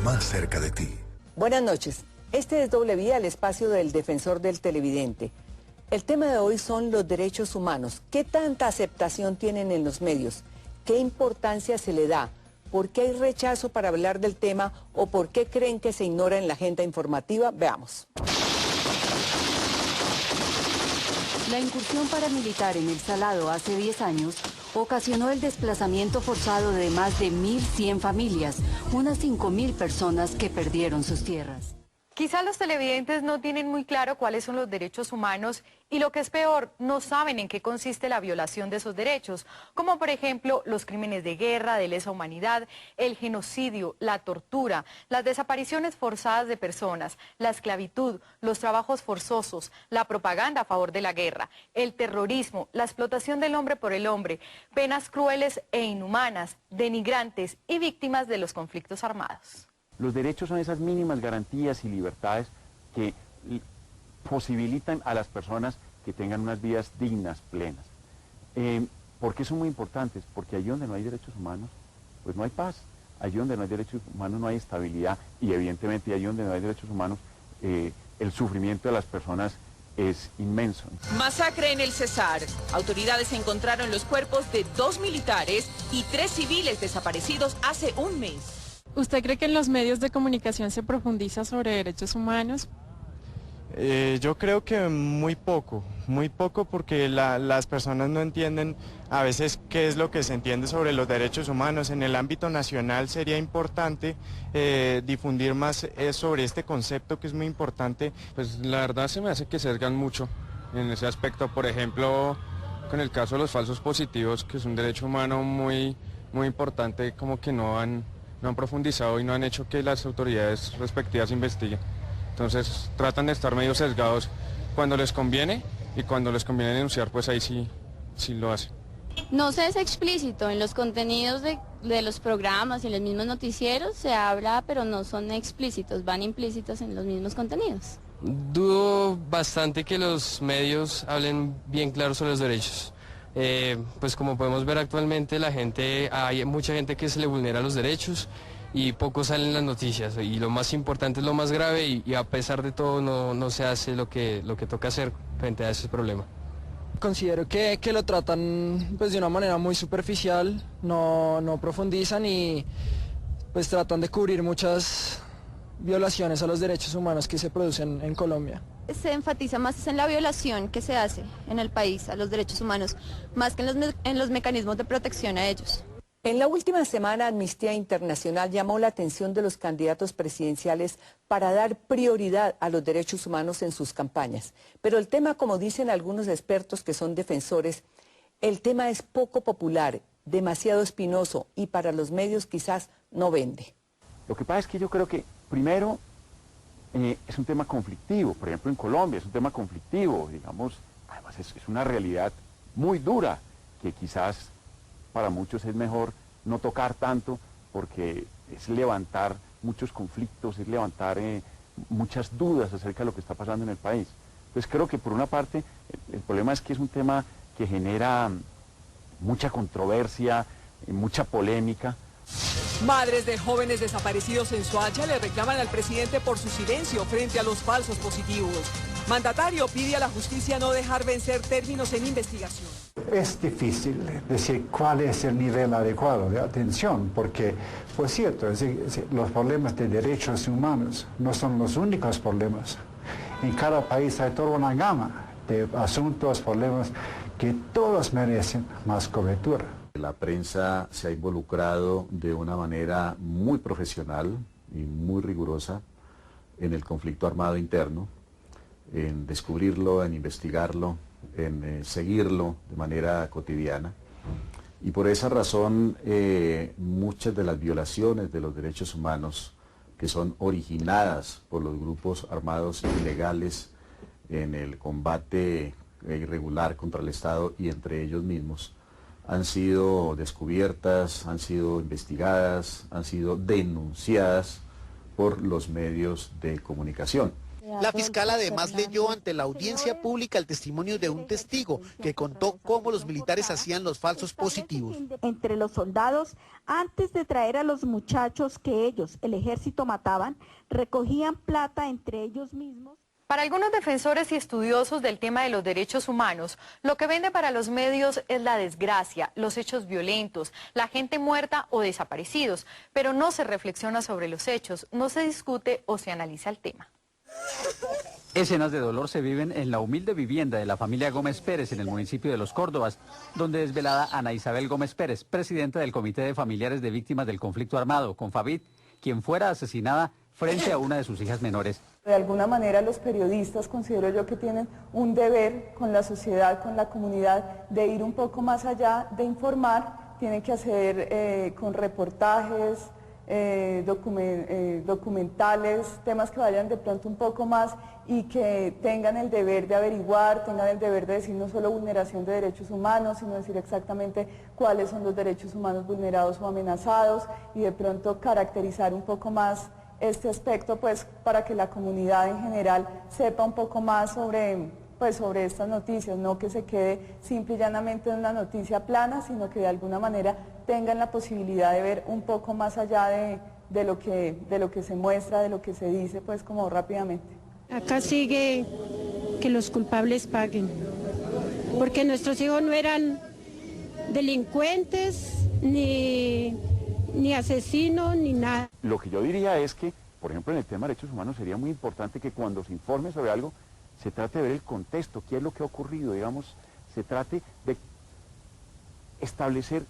más cerca de ti. Buenas noches. Este es Doble Vía, el espacio del defensor del televidente. El tema de hoy son los derechos humanos. ¿Qué tanta aceptación tienen en los medios? ¿Qué importancia se le da? ¿Por qué hay rechazo para hablar del tema o por qué creen que se ignora en la agenda informativa? Veamos. La incursión paramilitar en El Salado hace 10 años ocasionó el desplazamiento forzado de más de 1.100 familias, unas 5.000 personas que perdieron sus tierras. Quizá los televidentes no tienen muy claro cuáles son los derechos humanos y lo que es peor, no saben en qué consiste la violación de esos derechos, como por ejemplo los crímenes de guerra, de lesa humanidad, el genocidio, la tortura, las desapariciones forzadas de personas, la esclavitud, los trabajos forzosos, la propaganda a favor de la guerra, el terrorismo, la explotación del hombre por el hombre, penas crueles e inhumanas, denigrantes y víctimas de los conflictos armados. Los derechos son esas mínimas garantías y libertades que posibilitan a las personas que tengan unas vidas dignas, plenas. ¿Por qué son muy importantes? Porque allí donde no hay derechos humanos, pues no hay paz. Allí donde no hay derechos humanos no hay estabilidad y evidentemente allí donde no hay derechos humanos el sufrimiento de las personas es inmenso. Masacre en el Cesar. Autoridades encontraron los cuerpos de 2 militares y 3 civiles desaparecidos hace un mes. ¿Usted cree que en los medios de comunicación se profundiza sobre derechos humanos? Yo creo que muy poco porque las personas no entienden a veces qué es lo que se entiende sobre los derechos humanos. En el ámbito nacional sería importante difundir más sobre este concepto que es muy importante. Pues la verdad se me hace que sesgan mucho en ese aspecto, por ejemplo, con el caso de los falsos positivos, que es un derecho humano muy importante, como que no han profundizado y no han hecho que las autoridades respectivas investiguen. Entonces tratan de estar medio sesgados cuando les conviene y cuando les conviene denunciar, pues ahí sí lo hacen. No se es explícito en los contenidos de los programas y en los mismos noticieros, se habla pero no son explícitos, van implícitos en los mismos contenidos. Dudo bastante que los medios hablen bien claro sobre los derechos. Pues como podemos ver actualmente hay mucha gente que se le vulnera los derechos y poco salen las noticias y lo más importante es lo más grave y a pesar de todo no se hace lo que toca hacer frente a ese problema. Considero que lo tratan pues de una manera muy superficial, no profundizan y pues tratan de cubrir muchas violaciones a los derechos humanos que se producen en Colombia. Se enfatiza más en la violación que se hace en el país a los derechos humanos, más que en los mecanismos de protección a ellos. En la última semana, Amnistía Internacional llamó la atención de los candidatos presidenciales para dar prioridad a los derechos humanos en sus campañas. Pero el tema, como dicen algunos expertos que son defensores, el tema es poco popular, demasiado espinoso y para los medios quizás no vende. Lo que pasa es que yo creo que, primero, es un tema conflictivo. Por ejemplo, en Colombia es un tema conflictivo, digamos, además es una realidad muy dura que quizás para muchos es mejor no tocar tanto porque es levantar muchos conflictos, es levantar muchas dudas acerca de lo que está pasando en el país. Entonces creo que por una parte el problema es que es un tema que genera mucha controversia, mucha polémica. Madres de jóvenes desaparecidos en Soacha le reclaman al presidente por su silencio frente a los falsos positivos. Mandatario pide a la justicia no dejar vencer términos en investigación. Es difícil decir cuál es el nivel adecuado de atención, porque, pues cierto, los problemas de derechos humanos no son los únicos problemas. En cada país hay toda una gama de asuntos, problemas que todos merecen más cobertura. La prensa se ha involucrado de una manera muy profesional y muy rigurosa en el conflicto armado interno, en descubrirlo, en investigarlo, en seguirlo de manera cotidiana. Y por esa razón muchas de las violaciones de los derechos humanos que son originadas por los grupos armados ilegales en el combate irregular contra el Estado y entre ellos mismos, han sido descubiertas, han sido investigadas, han sido denunciadas por los medios de comunicación. La fiscal además leyó ante la audiencia pública el testimonio de un testigo que contó cómo los militares hacían los falsos positivos. Entre los soldados, antes de traer a los muchachos que ellos, el ejército, mataban, recogían plata entre ellos mismos. Para algunos defensores y estudiosos del tema de los derechos humanos, lo que vende para los medios es la desgracia, los hechos violentos, la gente muerta o desaparecidos, pero no se reflexiona sobre los hechos, no se discute o se analiza el tema. Escenas de dolor se viven en la humilde vivienda de la familia Gómez Pérez en el municipio de Los Córdobas, donde es velada Ana Isabel Gómez Pérez, presidenta del Comité de Familiares de Víctimas del Conflicto Armado, Confavit, quien fuera asesinada frente a una de sus hijas menores. De alguna manera los periodistas considero yo que tienen un deber con la sociedad, con la comunidad, de ir un poco más allá, de informar, tienen que hacer con reportajes, documentales, temas que vayan de pronto un poco más y que tengan el deber de averiguar, tengan el deber de decir no solo vulneración de derechos humanos, sino decir exactamente cuáles son los derechos humanos vulnerados o amenazados y de pronto caracterizar un poco más este aspecto, pues para que la comunidad en general sepa un poco más sobre estas noticias, no que se quede simple y llanamente en una noticia plana, sino que de alguna manera tengan la posibilidad de ver un poco más allá de lo que se muestra, de lo que se dice, pues como rápidamente. Acá sigue que los culpables paguen, porque nuestros hijos no eran delincuentes, ni asesinos, ni nada. Lo que yo diría es que, por ejemplo, en el tema de derechos humanos sería muy importante que cuando se informe sobre algo, se trate de ver el contexto, qué es lo que ha ocurrido, digamos, se trate de establecer.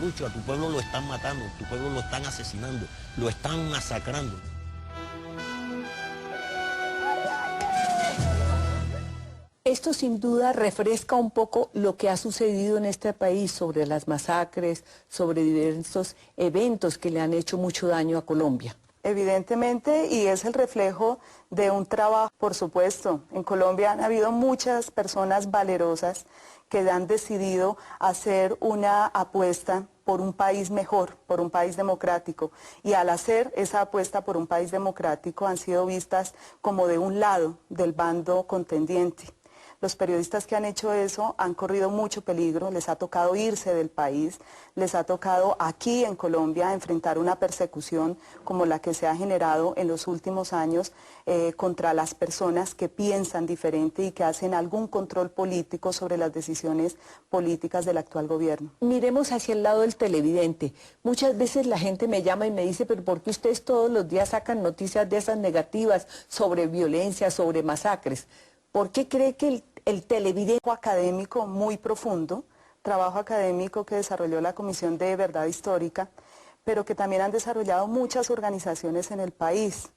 Lucho, a tu pueblo lo están matando, tu pueblo lo están asesinando, lo están masacrando. Esto sin duda refresca un poco lo que ha sucedido en este país sobre las masacres, sobre diversos eventos que le han hecho mucho daño a Colombia. Evidentemente, y es el reflejo de un trabajo, por supuesto. En Colombia han habido muchas personas valerosas que han decidido hacer una apuesta por un país mejor, por un país democrático. Y al hacer esa apuesta por un país democrático han sido vistas como de un lado del bando contendiente. Los periodistas que han hecho eso han corrido mucho peligro, les ha tocado irse del país, les ha tocado aquí en Colombia enfrentar una persecución como la que se ha generado en los últimos años contra las personas que piensan diferente y que hacen algún control político sobre las decisiones políticas del actual gobierno. Miremos hacia el lado del televidente. Muchas veces la gente me llama y me dice, pero ¿por qué ustedes todos los días sacan noticias de esas negativas sobre violencia, sobre masacres? ¿Por qué cree que el televidente académico muy profundo, trabajo académico que desarrolló la Comisión de Verdad Histórica, pero que también han desarrollado muchas organizaciones en el país?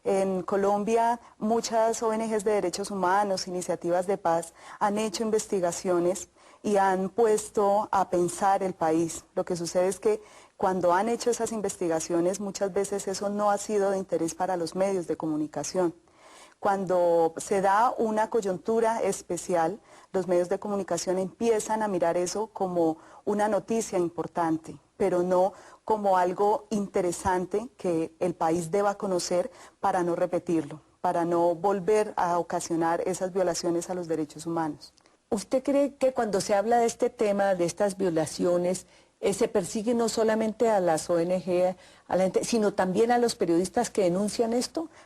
En Colombia, muchas ONGs de derechos humanos, iniciativas de paz, han hecho investigaciones y han puesto a pensar el país. Lo que sucede es que cuando han hecho esas investigaciones, muchas veces eso no ha sido de interés para los medios de comunicación. Cuando se da una coyuntura especial, los medios de comunicación empiezan a mirar eso como una noticia importante, pero no como algo interesante que el país deba conocer para no repetirlo, para no volver a ocasionar esas violaciones a los derechos humanos. ¿Usted cree que cuando se habla de este tema, de estas violaciones, se persigue no solamente a las ONG, a la gente, sino también a los periodistas que denuncian esto?